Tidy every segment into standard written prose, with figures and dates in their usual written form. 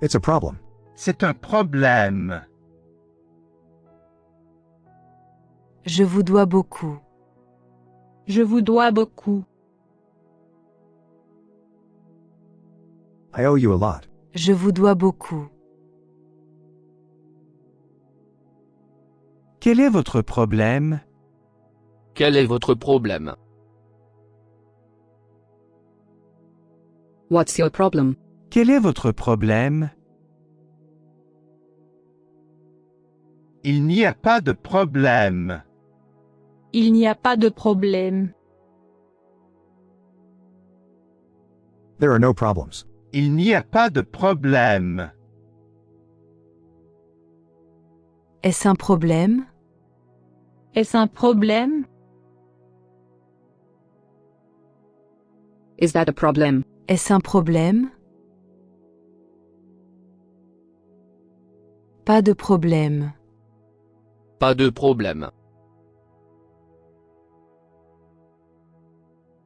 It's a problem. C'est un problème. Je vous dois beaucoup. Je vous dois beaucoup. I owe you a lot. Je vous dois beaucoup. Quel est votre problème? Quel est votre problème? What's your problem? Quel est votre problème? Il n'y a pas de problème. Il n'y a pas de problème. There are no problems. Il n'y a pas de problème. Est-ce un problème? Est-ce un problème? Is that a problem? Est-ce un problème? Pas de problème. Pas de problème.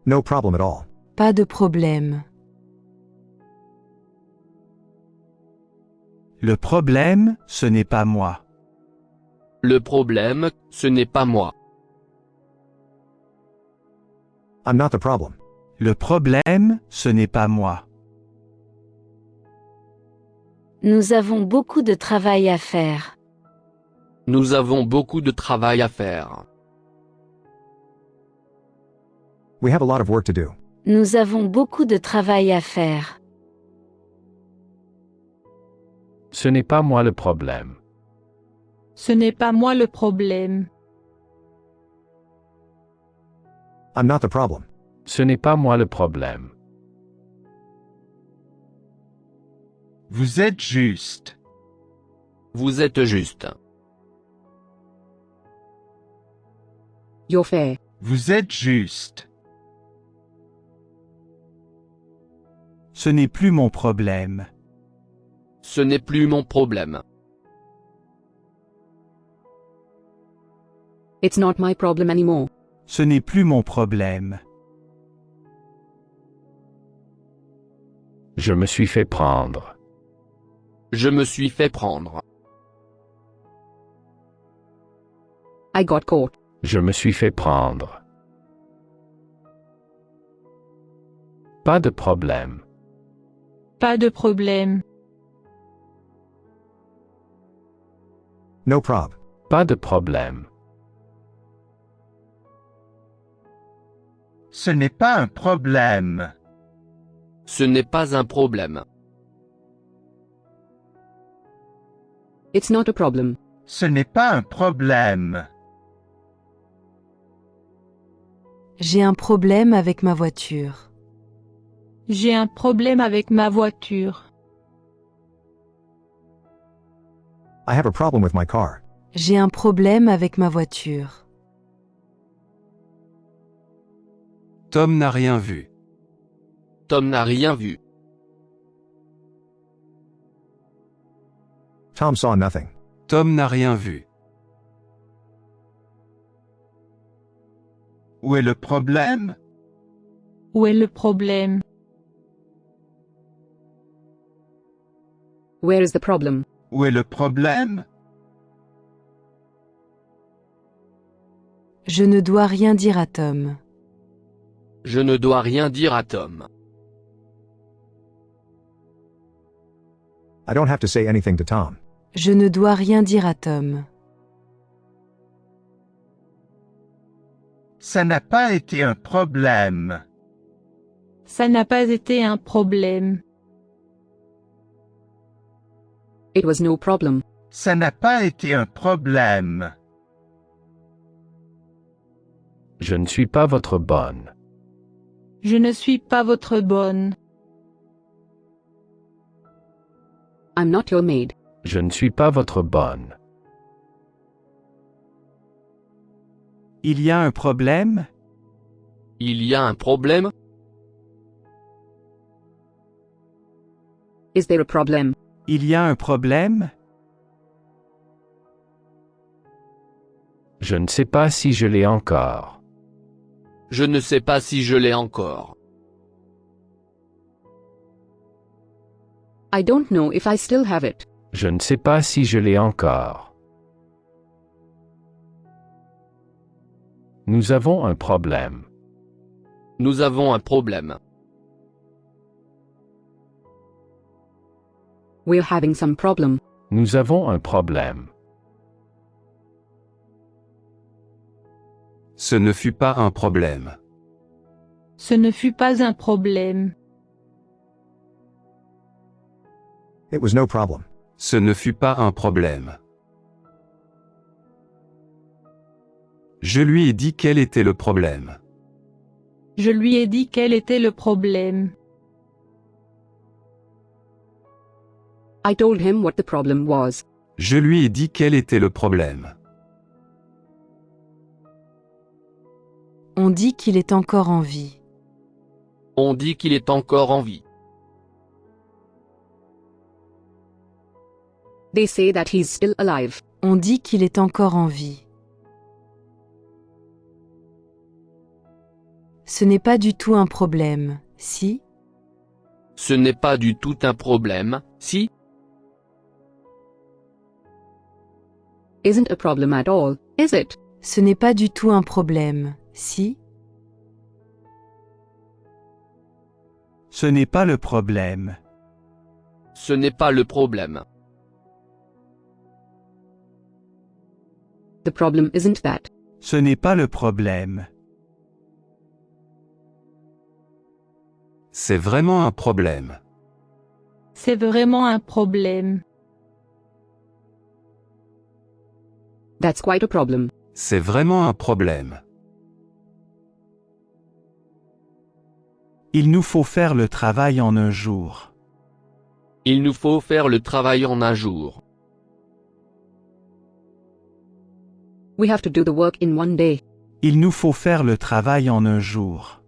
No problem at all. Pas de problème. Le problème, ce n'est pas moi. Le problème, ce n'est pas moi. I'm not the problem. Le problème, ce n'est pas moi. Nous avons beaucoup de travail à faire. Nous avons beaucoup de travail à faire. We have a lot of work to do. Nous avons beaucoup de travail à faire. Ce n'est pas moi le problème. Ce n'est pas moi le problème. I'm not the problem. Ce n'est pas moi le problème. Vous êtes juste. Vous êtes juste. You're fair. Vous êtes juste. Ce n'est plus mon problème. Ce n'est plus mon problème. It's not my problem anymore. Ce n'est plus mon problème. Je me suis fait prendre. Je me suis fait prendre. I got caught. Je me suis fait prendre. Pas de problème. Pas de problème. No prob. Pas de problème. Ce n'est pas un problème. Ce n'est pas un problème. It's not a problem. Ce n'est pas un problème. J'ai un problème avec ma voiture. J'ai un problème avec ma voiture. I have a problem with my car. J'ai un problème avec ma voiture. Tom n'a rien vu. Tom n'a rien vu. Tom saw nothing. Tom n'a rien vu. Où est le problème? Où est le problème? Where is the problem? Où est le problème? Je ne dois rien dire à Tom. Je ne dois rien dire à Tom. I don't have to say anything to Tom. Je ne dois rien dire à Tom. Ça n'a pas été un problème. Ça n'a pas été un problème. It was no problem. Ça n'a pas été un problème. Je ne suis pas votre bonne. Je ne suis pas votre bonne. I'm not your maid. Je ne suis pas votre bonne. Il y a un problème? Il y a un problème? Is there a problem? Il y a un problème? Je ne sais pas si je l'ai encore. Je ne sais pas si je l'ai encore. I don't know if I still have it. Je ne sais pas si je l'ai encore. Nous avons un problème. Nous avons un problème. We're having some problem. Nous avons un problème. Ce ne fut pas un problème. Ce ne fut pas un problème. It was no problem. Ce ne fut pas un problème. Je lui ai dit quel était le problème. Je lui ai dit quel était le problème. I told him what the problem was. Je lui ai dit quel était le problème. On dit qu'il est encore en vie. On dit qu'il est encore en vie. They say that he's still alive. On dit qu'il est encore en vie. Ce n'est pas du tout un problème, si? Ce n'est pas du tout un problème, si? Isn't a problem at all, is it? Ce n'est pas du tout un problème, si? Ce n'est pas le problème. Ce n'est pas le problème. The problem isn't that. Ce n'est pas le problème. C'est vraiment un problème. C'est vraiment un problème. That's quite a problem. C'est vraiment un problème. Il nous faut faire le travail en un jour. Il nous faut faire le travail en un jour. We have to do the work in one day. Il nous faut faire le travail en un jour.